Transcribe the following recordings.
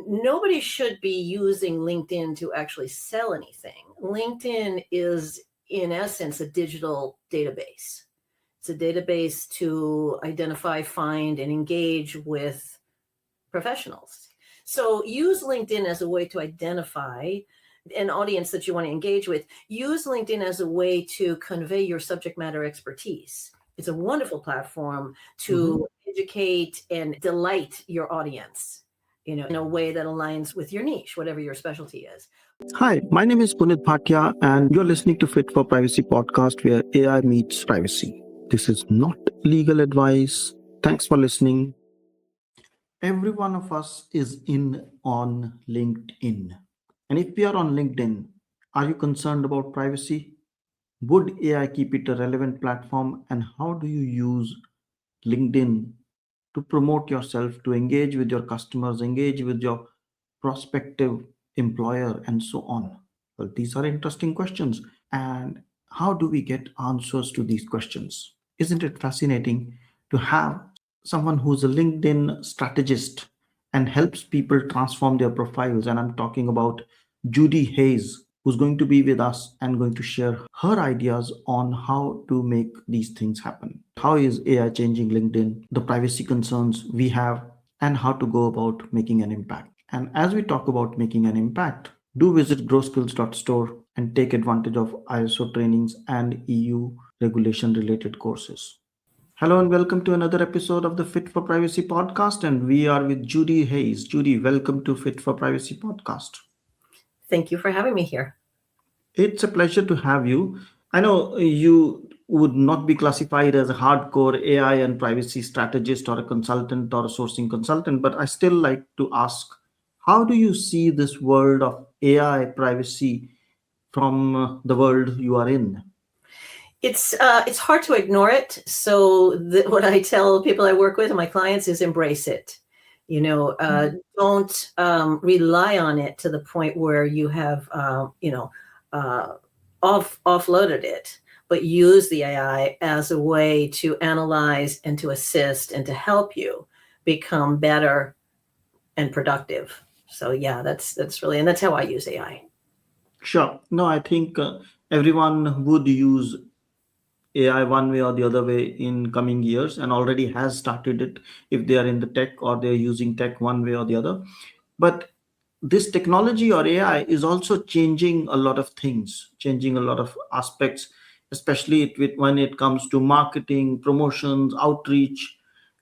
nobody should be using LinkedIn to actually sell anything. LinkedIn is, in essence, a digital database. It's a database to identify, find, and engage with professionals. So use LinkedIn as a way to identify an audience that you want to engage with. Use LinkedIn as a way to convey your subject matter expertise. It's a wonderful platform to educate and delight your audience, in a way that aligns with your niche, whatever your specialty is. Hi, my name is Punit Bhatia, and you're listening to Fit4Privacy podcast, where AI meets privacy. This is not legal advice. Thanks for listening. Every one of us is in on LinkedIn. And if we are on LinkedIn, are you concerned about privacy? Would AI keep it a relevant platform? And how do you use LinkedIn to promote yourself, to engage with your customers, engage with your prospective employer, and so on? Well, these are interesting questions. And how do we get answers to these questions? Isn't it fascinating to have someone who's a LinkedIn strategist and helps people transform their profiles? And I'm talking about Judy Hayes, who's going to be with us and going to share her ideas on how to make these things happen. How is AI changing LinkedIn, the privacy concerns we have, and how to go about making an impact. And as we talk about making an impact, do visit growskills.store and take advantage of ISO trainings and EU regulation related courses. Hello and welcome to another episode of the Fit for Privacy podcast. And we are with Judy Hayes. Judy, welcome to Fit for Privacy podcast. Thank you for having me here. It's a pleasure to have you. I know you would not be classified as a hardcore AI and privacy strategist or a consultant or a sourcing consultant, but I still like to ask, how do you see this world of AI privacy from the world you are in? It's hard to ignore it. So what I tell people I work with and my clients is embrace it. Don't rely on it to the point where you have offloaded it, but use the AI as a way to analyze and to assist and to help you become better and productive. So yeah, that's really, and that's how I use AI. Sure. No, I think everyone would use AI one way or the other way in coming years and already has started it if they are in the tech or they're using tech one way or the other. But this technology or AI is also changing a lot of things, changing a lot of aspects, especially when it comes to marketing, promotions, outreach.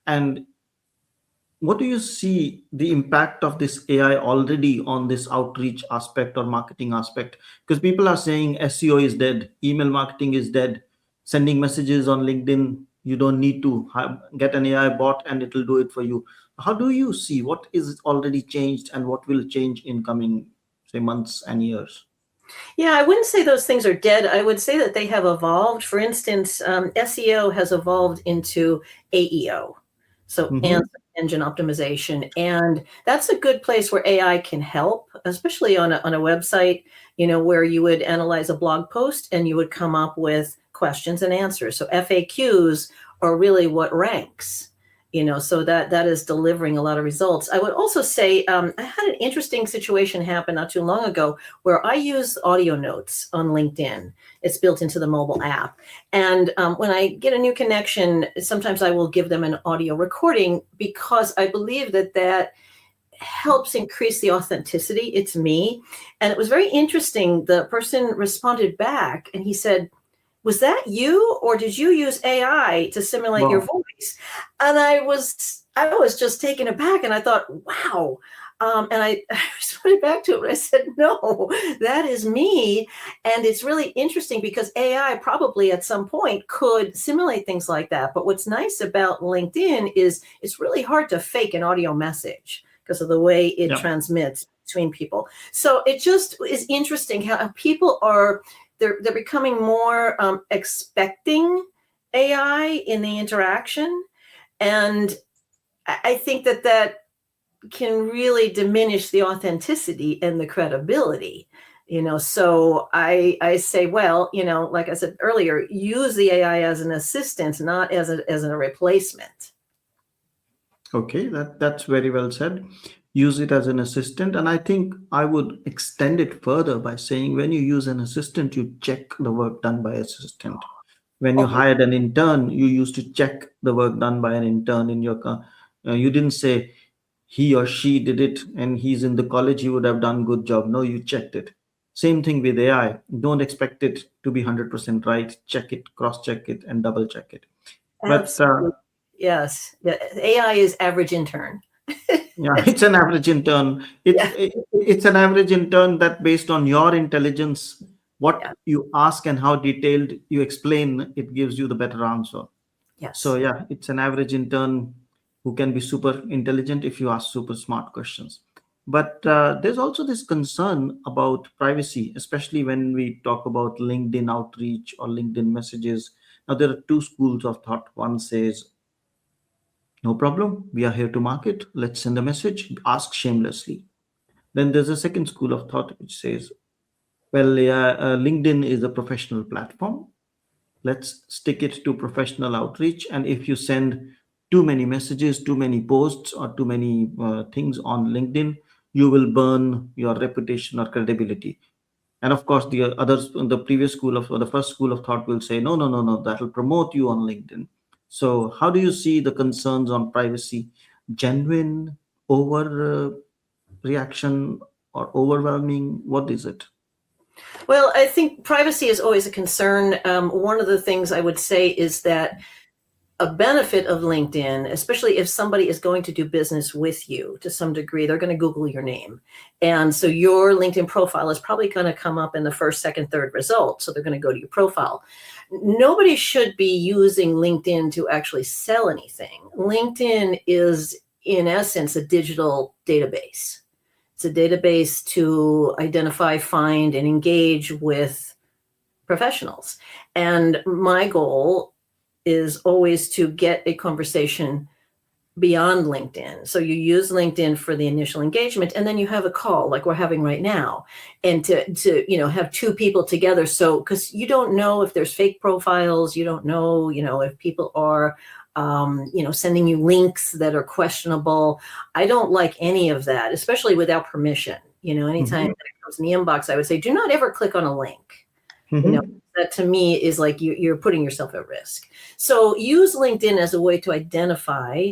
And what do you see the impact of this AI already on this outreach aspect or marketing aspect? Because people are saying SEO is dead, email marketing is dead, sending messages on LinkedIn, you don't need to get an AI bot and it will do it for you. How do you see what is already changed and what will change in coming, say, months and years? Yeah, I wouldn't say those things are dead. I would say that they have evolved. For instance, SEO has evolved into AEO. So answer engine optimization. And that's a good place where AI can help, especially on a website, where you would analyze a blog post and you would come up with questions and answers. So FAQs are really what ranks, so that is delivering a lot of results. I would also say I had an interesting situation happen not too long ago where I use audio notes on LinkedIn. It's built into the mobile app. And when I get a new connection, sometimes I will give them an audio recording because I believe that helps increase the authenticity. It's me. And it was very interesting. The person responded back and he said, "Was that you, or did you use AI to simulate your voice?" And I was just taken aback, and I thought, wow. And I responded back to it, and I said, "No, that is me." And it's really interesting because AI probably at some point could simulate things like that. But what's nice about LinkedIn is it's really hard to fake an audio message because of the way it transmits between people. So it just is interesting how people are. They're becoming more expecting AI in the interaction. And I think that can really diminish the authenticity and the credibility, So I say, well, like I said earlier, use the AI as an assistant, not as a replacement. Okay, that's very well said. use it as an assistant. And I think I would extend it further by saying when you use an assistant, you check the work done by assistant. When you Oh, hired an intern, you used to check the work done by an intern in your you didn't say he or she did it and he's in the college, he would have done good job. No, you checked it. Same thing with AI. Don't expect it to be 100% right. Check it, cross check it, and double check it. But absolutely. Yes. Yeah. AI is average intern. yeah, it's an average intern. Yeah. It's an average intern that based on your intelligence, what Yeah. you ask and how detailed you explain, it gives you the better answer. So Yes. yeah, it's an average intern who can be super intelligent if you ask super smart questions. But there's also this concern about privacy, especially when we talk about LinkedIn outreach or LinkedIn messages. Now there are two schools of thought. One says, no problem, we are here to market. Let's send a message, ask shamelessly. Then there's a second school of thought which says, well, yeah, LinkedIn is a professional platform. Let's stick it to professional outreach. And if you send too many messages, too many posts, or too many things on LinkedIn, you will burn your reputation or credibility. And of course, the others, the previous school of, or the first school of thought will say, no, no, no, no, that will promote you on LinkedIn. So, how do you see the concerns on privacy? Genuine, over reaction, or overwhelming? What is it? Well, I think privacy is always a concern. One of the things I would say is that a benefit of LinkedIn, especially if somebody is going to do business with you to some degree, they're going to Google your name. And so your LinkedIn profile is probably going to come up in the first, second, third result. So they're going to go to your profile. Nobody should be using LinkedIn to actually sell anything. LinkedIn is, in essence, a digital database. It's a database to identify, find, and engage with professionals. And my goal is always to get a conversation beyond LinkedIn. So you use LinkedIn for the initial engagement, and then you have a call like we're having right now, and to have two people together. So because you don't know if there's fake profiles, you don't know if people are sending you links that are questionable. I don't like any of that, especially without permission. Anytime Mhm. that it comes in the inbox, I would say, do not ever click on a link. you know Mhm. that to me is like you're putting yourself at risk. So use LinkedIn as a way to identify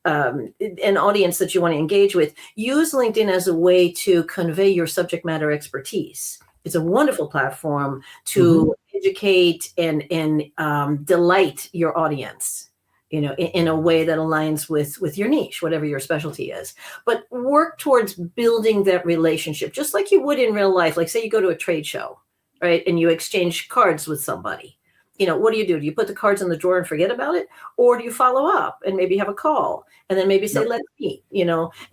an audience that you want to engage with. Use LinkedIn as a way to convey your subject matter expertise. It's a wonderful platform Mhm. to educate and delight your audience, in a way that aligns with your niche, whatever your specialty is. But work towards building that relationship, just like you would in real life. Like, say you go to a trade show, right? And you exchange cards with somebody. What do? Do you put the cards in the drawer and forget about it? Or do you follow up and maybe have a call and then maybe say, Yep. let's meet,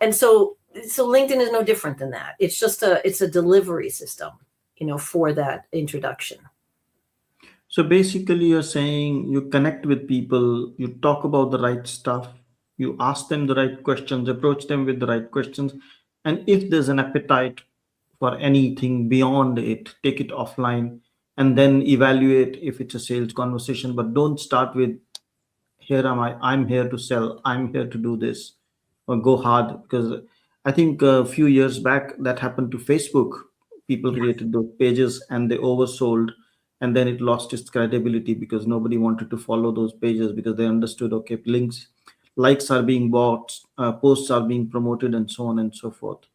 And so LinkedIn is no different than that. It's a delivery system, for that introduction. So basically, you're saying you connect with people, you talk about the right stuff, you ask them the right questions, approach them with the right questions. And if there's an appetite for anything beyond it, take it offline and then evaluate if it's a sales conversation. But don't start with, here am I'm here to sell, I'm here to do this, or go hard. Because I think a few years back that happened to Facebook. People Yeah. created those pages and they oversold, and then it lost its credibility because nobody wanted to follow those pages because they understood, okay, links, likes are being bought, posts are being promoted, and so on and so forth.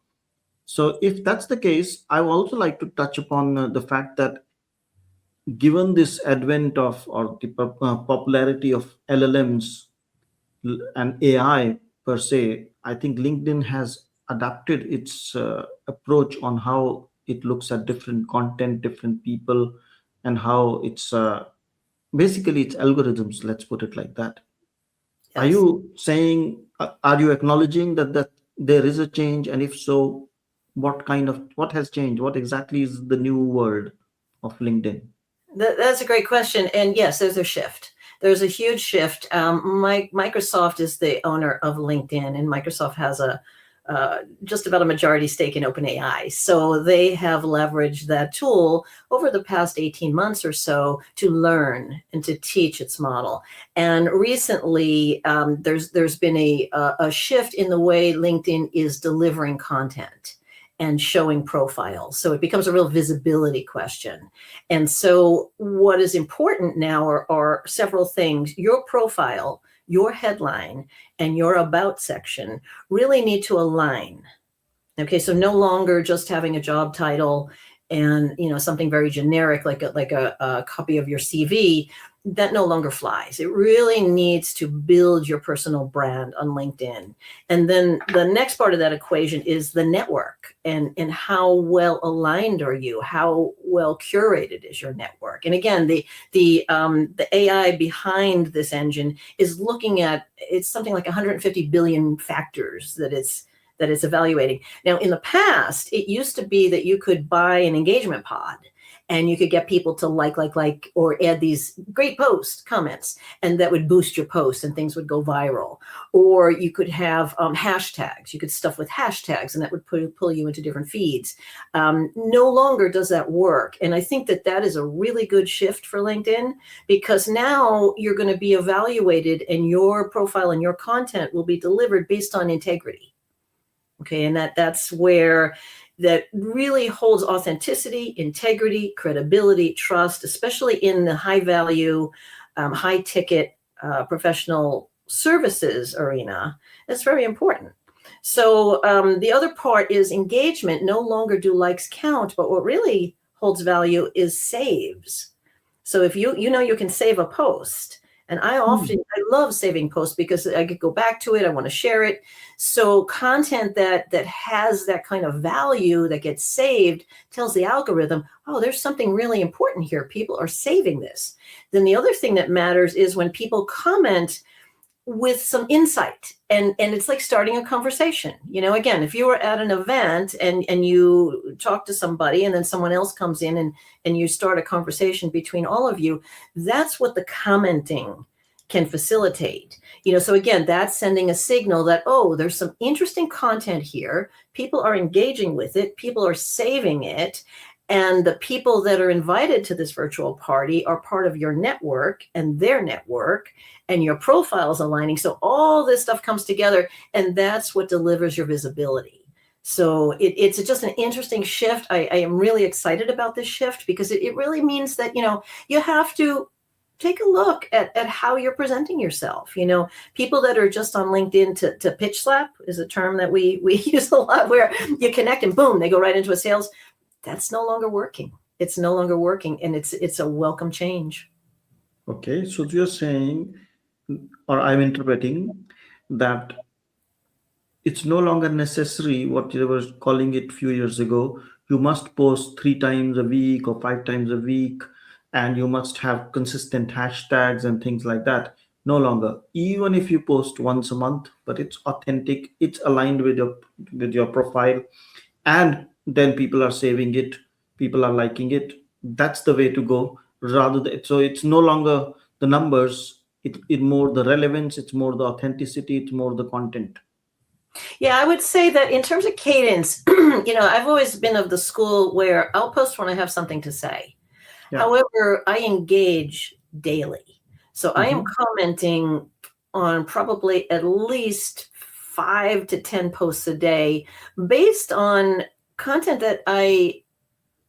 So if that's the case, I would also like to touch upon the fact that given this advent of, or the popularity of LLMs and AI per se, I think LinkedIn has adapted its approach on how it looks at different content, different people, and how it's basically its algorithms. Let's put it like that. Are Yes. you saying, are you acknowledging that there is a change, and if so, what has changed? What exactly is the new world of LinkedIn? That's a great question. And yes, there's a shift. There's a huge shift. Microsoft is the owner of LinkedIn, and Microsoft has just about a majority stake in OpenAI. So they have leveraged that tool over the past 18 months or so to learn and to teach its model. And recently, there's been a shift in the way LinkedIn is delivering content and showing profiles. So it becomes a real visibility question. And so what is important now are several things. Your profile, your headline, and your about section really need to align. Okay, so no longer just having a job title and something very generic like a copy of your CV. That no longer flies. It really needs to build your personal brand on LinkedIn. And then the next part of that equation is the network and how well aligned are you? How well curated is your network? And again, the AI behind this engine is looking at, it's something like 150 billion factors that it's evaluating. Now, in the past, it used to be that you could buy an engagement pod and you could get people to like, or add these great post comments, and that would boost your post and things would go viral. Or you could have hashtags. You could stuff with hashtags and that would pull you into different feeds. No longer does that work. And I think that is a really good shift for LinkedIn, because now you're going to be evaluated and your profile and your content will be delivered based on integrity. Okay, and that's where that really holds authenticity, integrity, credibility, trust, especially in the high value, high ticket professional services arena. That's very important. So the other part is engagement. No longer do likes count, but what really holds value is saves. So if you can save a post. And I love saving posts because I could go back to it. I want to share it. So content that has that kind of value that gets saved tells the algorithm, oh, there's something really important here. People are saving this. Then the other thing that matters is when people comment with some insight, and it's like starting a conversation. Again, if you were at an event and you talk to somebody and then someone else comes in and you start a conversation between all of you, that's what the commenting can facilitate. So again, that's sending a signal that, oh, there's some interesting content here. People are engaging with it. People are saving it. And the people that are invited to this virtual party are part of your network and their network, and your profile's aligning. So all this stuff comes together, and that's what delivers your visibility. So it's just an interesting shift. I am really excited about this shift because it really means that, you have to take a look at how you're presenting yourself. People that are just on LinkedIn to pitch slap is a term that we use a lot, where you connect and boom, they go right into a sales. That's no longer working. It's no longer working, and it's a welcome change. Okay, so you're saying, or I'm interpreting that it's no longer necessary what you were calling it a few years ago. You must post 3 times a week or 5 times a week, and you must have consistent hashtags and things like that. No longer. Even if you post once a month, but it's authentic, it's aligned with your profile, and then people are saving it, people are liking it. That's the way to go. So it's no longer the numbers. It more the relevance. It's more the authenticity. It's more the content. Yeah, I would say that in terms of cadence, I've always been of the school where I'll post when I have something to say. Yeah. However, I engage daily. So I am commenting on probably at least 5 to 10 posts a day based on content that I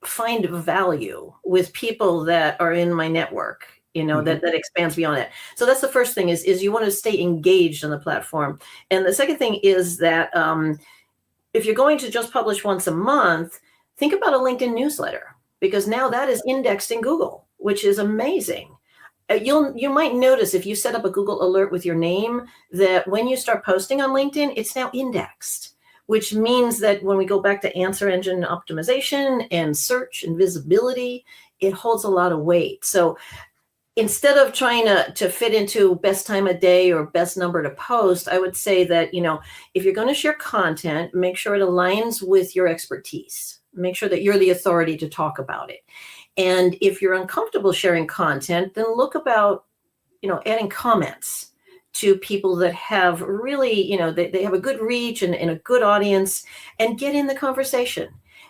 find value with people that are in my network, that expands beyond it. So that's the first thing is you want to stay engaged on the platform. And the second thing is that if you're going to just publish once a month, think about a LinkedIn newsletter, because now that is indexed in Google, which is amazing. You might notice if you set up a Google alert with your name that when you start posting on LinkedIn, it's now indexed, which means that when we go back to answer engine optimization and search and visibility, it holds a lot of weight. So instead of trying to fit into best time of day or best number to post, I would say that, if you're going to share content, make sure it aligns with your expertise. Make sure that you're the authority to talk about it. And if you're uncomfortable sharing content, then look about, adding comments to people that have really, they have a good reach and a good audience, and get in the conversation.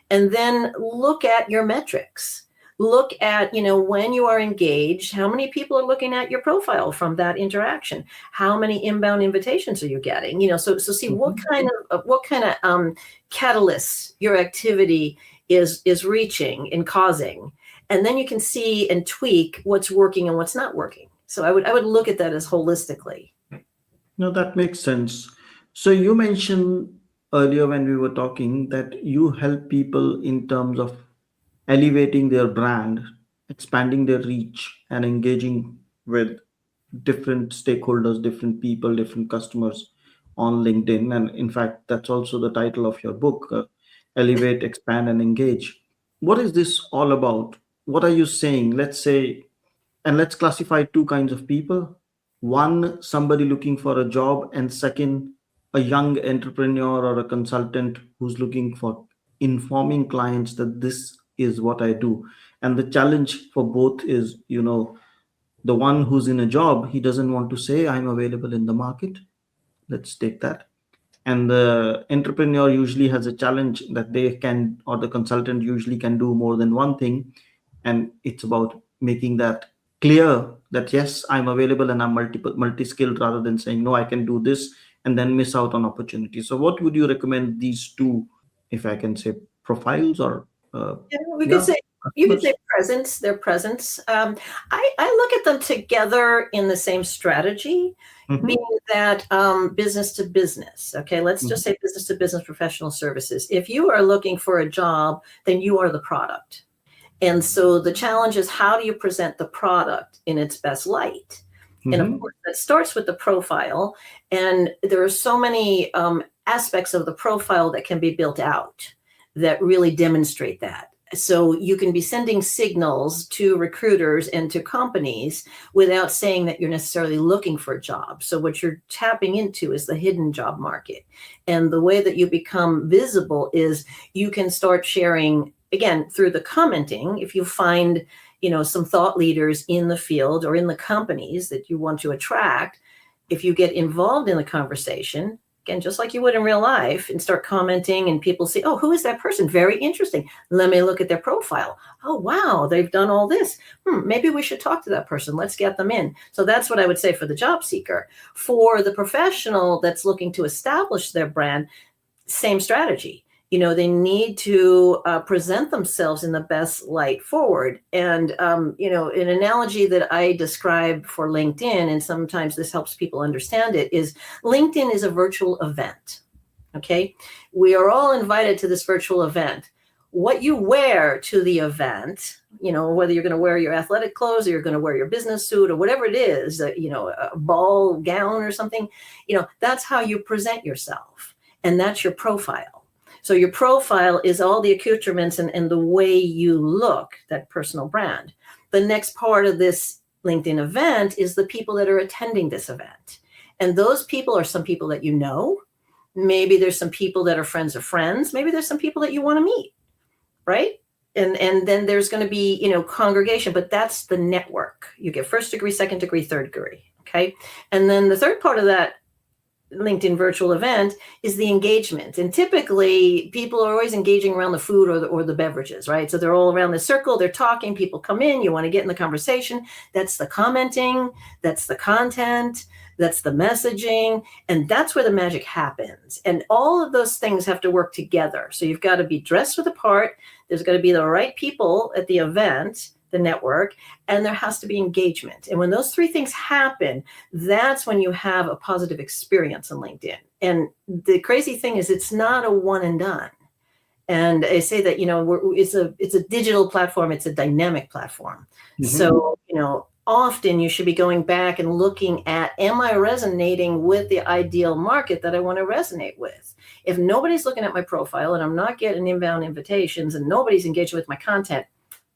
And then look at your metrics. Look at, when you are engaged, how many people are looking at your profile from that interaction? How many inbound invitations are you getting? So see what kind of catalysts your activity is reaching and causing. And then you can see and tweak what's working and what's not working. So I would look at that as holistically. No, that makes sense. So you mentioned earlier when we were talking that you help people in terms of elevating their brand, expanding their reach, and engaging with different stakeholders, different people, different customers on LinkedIn. And in fact, that's also the title of your book, Elevate, Expand, and Engage. What is this all about? What are you saying? Let's say, and let's classify two kinds of people. One, somebody looking for a job, and second, a young entrepreneur or a consultant who's looking for informing clients that this is what I do. And the challenge for both is, the one who's in a job, he doesn't want to say, I'm available in the market. Let's take that. And the entrepreneur usually has a challenge that they can, or the consultant usually can do more than one thing. And it's about making that clear that yes, I'm available and I'm multi-skilled, rather than saying, no, I can do this and then miss out on opportunities. So what would you recommend these two, if I can say, profiles or Yeah, we could yeah, say you could customers? say presence, their presence. I look at them together in the same strategy, Mhm, being that business to business. Okay, let's mhm, just say business to business professional services. If you are looking for a job, then you are the product. And so the challenge is, how do you present the product in its best light? And of mhm. course, that starts with the profile. And there are so many aspects of the profile that can be built out that really demonstrate that. So you can be sending signals to recruiters and to companies without saying that you're necessarily looking for a job. So what you're tapping into is the hidden job market. And the way that you become visible is you can start sharing, again, through the commenting. If you find, some thought leaders in the field or in the companies that you want to attract, if you get involved in the conversation, again, just like you would in real life, and start commenting, and people say, oh, who is that person? Very interesting. Let me look at their profile. Oh, wow, they've done all this. Maybe we should talk to that person. Let's get them in. So that's what I would say for the job seeker. For the professional that's looking to establish their brand, same strategy. They need to present themselves in the best light forward. And, an analogy that I describe for LinkedIn, and sometimes this helps people understand it, is LinkedIn is a virtual event. Okay. We are all invited to this virtual event. What you wear to the event, whether you're going to wear your athletic clothes or you're going to wear your business suit or whatever it is, a ball gown or something, that's how you present yourself. And that's your profile. So your profile is all the accoutrements and the way you look, that personal brand. The next part of this LinkedIn event is the people that are attending this event. And those people are some people that you know. Maybe there's some people that are friends of friends. Maybe there's some people that you want to meet, right? And then there's going to be, congregation, but that's the network. You get first degree, second degree, third degree, okay? And then the third part of that LinkedIn virtual event is the engagement. And typically people are always engaging around the food or the beverages, right? So they're all around the circle, they're talking, people come in, you want to get in the conversation. That's the commenting, that's the content, that's the messaging, and that's where the magic happens. And all of those things have to work together. So you've got to be dressed for the part, there's got to be the right people at the event, the network, and there has to be engagement. And when those three things happen, that's when you have a positive experience on LinkedIn. And the crazy thing is, it's not a one and done. And I say that, it's a digital platform, it's a dynamic platform. Mhm. So, often you should be going back and looking at, am I resonating with the ideal market that I want to resonate with? If nobody's looking at my profile and I'm not getting inbound invitations and nobody's engaging with my content,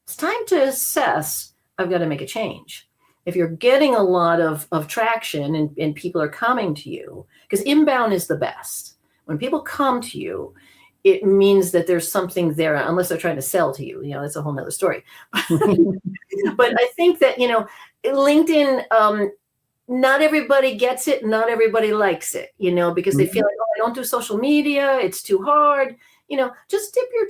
it's time to assess, I've got to make a change. If you're getting a lot of traction and people are coming to you, because inbound is the best. When people come to you, it means that there's something there, unless they're trying to sell to you. That's a whole nother story. But I think that, LinkedIn not everybody gets it. Not everybody likes it, because they feel like, oh, I don't do social media. It's too hard. Just dip your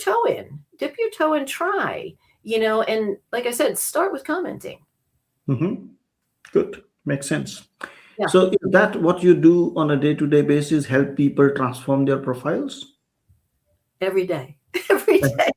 toe and try, and like I said, start with commenting. Mm-hmm. Good. Makes sense. Yeah. So is that what you do on a day-to-day basis, help people transform their profiles? Every day, every day.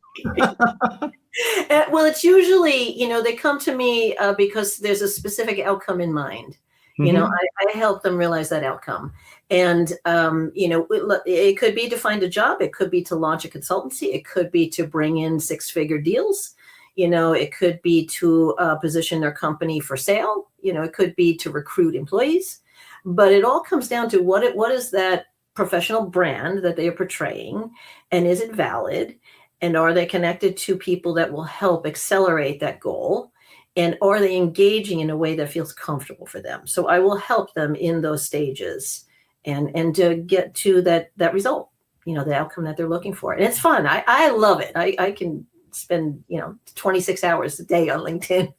Well, it's usually, they come to me because there's a specific outcome in mind. Mm-hmm. I help them realize that outcome. And, it could be to find a job. It could be to launch a consultancy. It could be to bring in six-figure deals. It could be to position their company for sale. It could be to recruit employees. But it all comes down to what is that professional brand that they are portraying, and is it valid? And are they connected to people that will help accelerate that goal? And are they engaging in a way that feels comfortable for them? So I will help them in those stages and to get to that result, the outcome that they're looking for. And it's fun. I love it. I can spend, 26 hours a day on LinkedIn.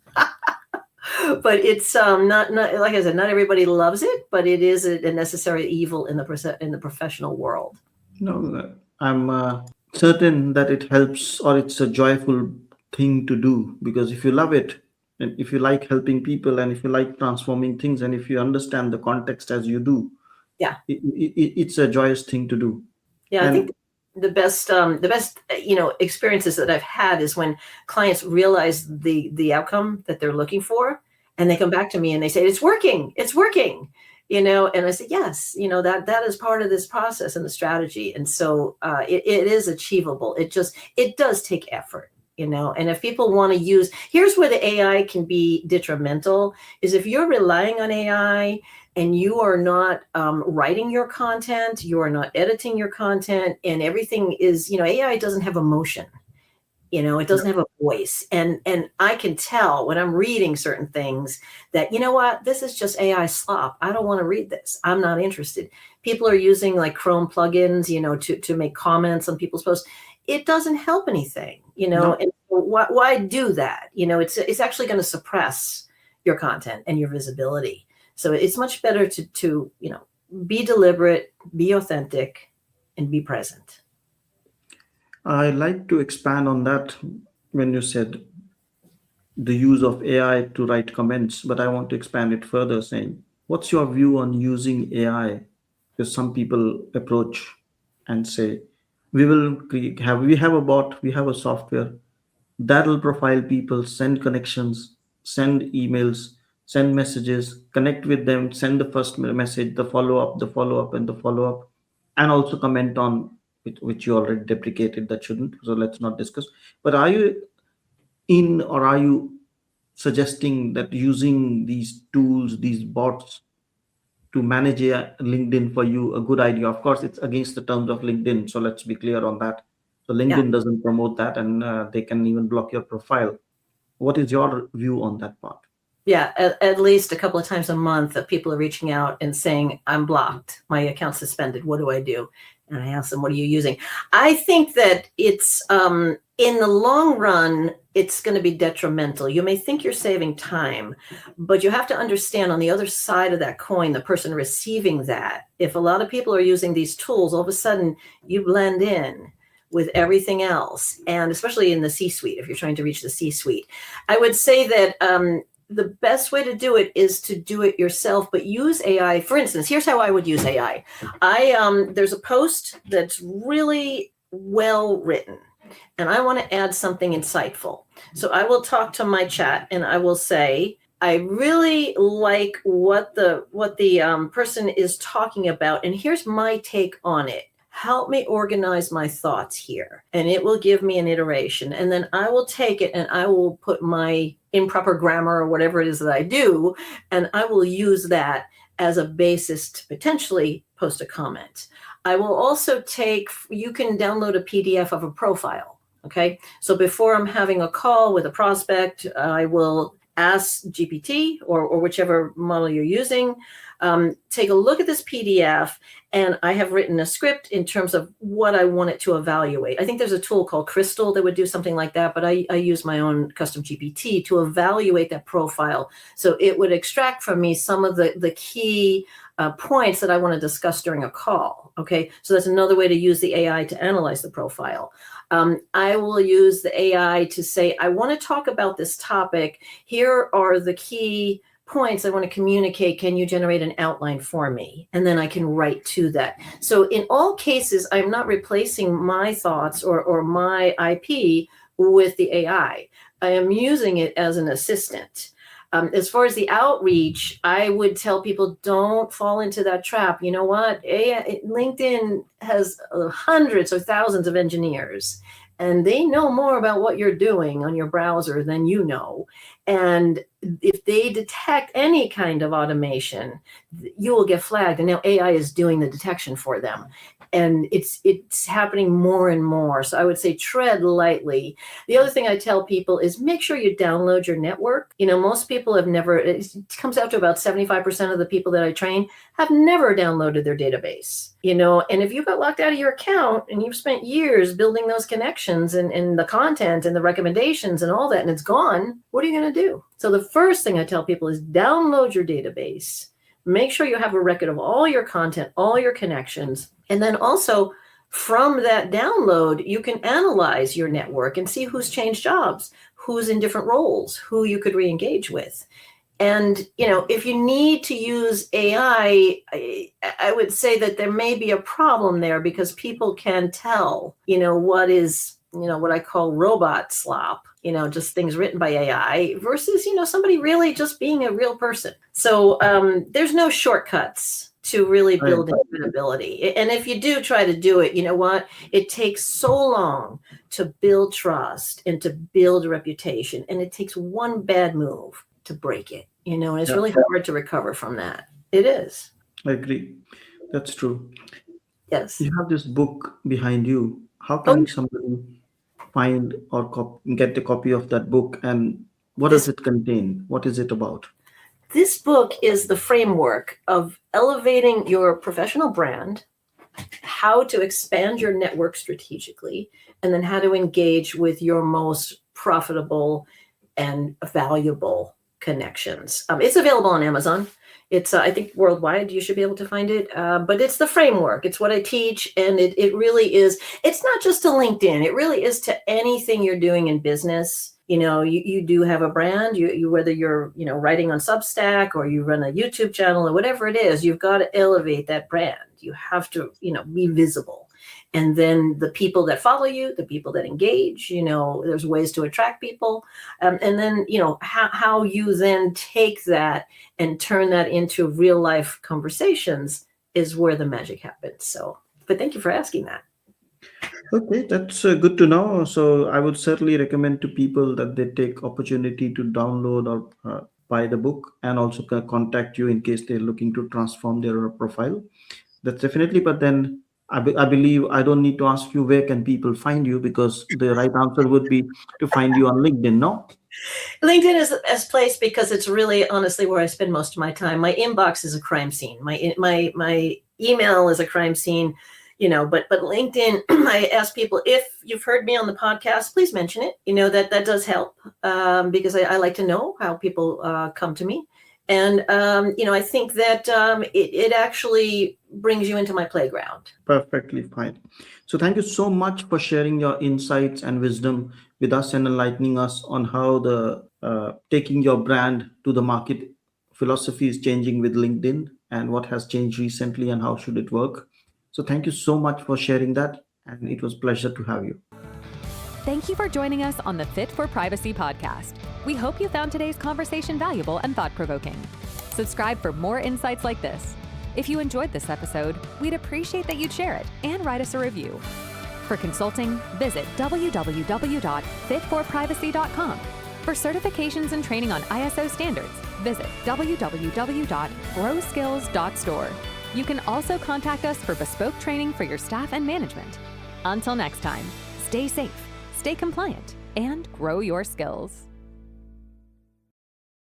But it's not like I said, not everybody loves it, but it is a necessary evil in the professional world. No, I'm certain that it helps, or it's a joyful thing to do, because if you love it, and if you like helping people, and if you like transforming things, and if you understand the context as you do, Yeah. it's a joyous thing to do. Yeah, I think And the best experiences that I've had is when clients realize the outcome that they're looking for, and they come back to me and they say, it's working, and I say, yes, that is part of this process and the strategy. And so it is achievable. It does take effort, and if people want to here's where the AI can be detrimental, is if you're relying on AI and you are not writing your content, you are not editing your content, and everything is, AI doesn't have emotion. It doesn't have a voice. And I can tell when I'm reading certain things that, what, this is just AI slop. I don't want to read this. I'm not interested. People are using like Chrome plugins, to make comments on people's posts. It doesn't help anything, no, and why do that? It's actually going to suppress your content and your visibility. So it's much better to be deliberate, be authentic, and be present. I like to expand on that when you said the use of AI to write comments, but I want to expand it further, saying, what's your view on using AI? Because some people approach and say, we have a bot, we have a software that'll profile people, send connections, send emails, send messages, connect with them, send the first message, the follow up, the follow up, and the follow up, and also comment on which you already deprecated that shouldn't. So let's not discuss. But are you in, or are you suggesting that using these tools, these bots, to manage a LinkedIn for you a good idea? Of course, it's against the terms of LinkedIn, so let's be clear on that. So Yeah. LinkedIn doesn't promote that, and they can even block your profile. What is your view on that part? Yeah, at least a couple of times a month that people are reaching out and saying, I'm blocked, my account's suspended, what do I do? And I ask them, what are you using? I think that it's, in the long run, it's going to be detrimental. You may think you're saving time, but you have to understand on the other side of that coin, the person receiving that, if a lot of people are using these tools, all of a sudden you blend in with everything else. And especially in the C-suite, if you're trying to reach the C-suite, I would say that the best way to do it is to do it yourself, but use AI. For instance, here's how I would use AI. There's a post that's really well written, and I want to add something insightful. So I will talk to my chat and I will say, I really like what the person is talking about, and here's my take on it. Help me organize my thoughts here. And it will give me an iteration. And then I will take it and I will put my improper grammar or whatever it is that I do, and I will use that as a basis to potentially post a comment. I will also you can download a PDF of a profile. Okay. So before I'm having a call with a prospect, I will ask GPT or whichever model you're using, take a look at this PDF, and I have written a script in terms of what I want it to evaluate. I think there's a tool called Crystal that would do something like that, but I use my own custom GPT to evaluate that profile. So it would extract from me some of the key points that I want to discuss during a call. Okay, so that's another way to use the AI to analyze the profile. I will use the AI to say, I want to talk about this topic. Here are the key points I want to communicate. Can you generate an outline for me? And then I can write to that. So in all cases, I'm not replacing my thoughts or my IP with the AI. I am using it as an assistant. As far as the outreach, I would tell people, don't fall into that trap. You know what? LinkedIn has hundreds or thousands of engineers, and they know more about what you're doing on your browser than you know. And if they detect any kind of automation, you will get flagged. And now AI is doing the detection for them. And it's happening more and more. So I would say tread lightly. The other thing I tell people is make sure you download your network. Most people have never, it comes out to about 75% of the people that I train have never downloaded their database. And if you got locked out of your account and you've spent years building those connections and the content and the recommendations and all that, and it's gone, what are you going to do? So the first thing I tell people is download your database. Make sure you have a record of all your content, all your connections. And then also from that download, you can analyze your network and see who's changed jobs, who's in different roles, who you could re-engage with. And, if you need to use AI, I would say that there may be a problem there because people can tell, what is, what I call robot slop, just things written by AI versus, somebody really just being a real person. So there's no shortcuts to really building credibility. And if you do try to do it, you know what? It takes so long to build trust and to build a reputation. And it takes one bad move to break it, and it's really hard to recover from that. It is. I agree. That's true. Yes. You have this book behind you. How can somebody find or get a copy of that book, and what does it contain? What is it about? This book is the framework of elevating your professional brand, how to expand your network strategically, and then how to engage with your most profitable and valuable connections. It's available on Amazon. It's, I think, worldwide. You should be able to find it. But it's the framework. It's what I teach. And it really is. It's not just to LinkedIn. It really is to anything you're doing in business. You do have a brand, you whether you're, writing on Substack or you run a YouTube channel or whatever it is, you've got to elevate that brand. You have to, be visible. And then the people that follow you, the people that engage, there's ways to attract people. And then, how you then take that and turn that into real life conversations is where the magic happens. So, but thank you for asking that. Okay, that's good to know. So I would certainly recommend to people that they take opportunity to download or buy the book, and also contact you in case they're looking to transform their profile. That's definitely. But then I believe I don't need to ask you where can people find you, because the right answer would be to find you on LinkedIn, no? LinkedIn is the best place because it's really honestly where I spend most of my time. My inbox is a crime scene. My email is a crime scene. But LinkedIn, I ask people, if you've heard me on the podcast, please mention it. That does help because I like to know how people come to me. And, I think that it actually brings you into my playground. Perfectly fine. So thank you so much for sharing your insights and wisdom with us and enlightening us on how the taking your brand to the market philosophy is changing with LinkedIn, and what has changed recently and how should it work. So thank you so much for sharing that, and it was a pleasure to have you. Thank you for joining us on the Fit4Privacy podcast. We hope you found today's conversation valuable and thought-provoking. Subscribe for more insights like this. If you enjoyed this episode, we'd appreciate that you'd share it and write us a review. For consulting, visit www.fit4privacy.com. For certifications and training on ISO standards, visit www.growskills.store. You can also contact us for bespoke training for your staff and management. Until next time, stay safe, stay compliant, and grow your skills.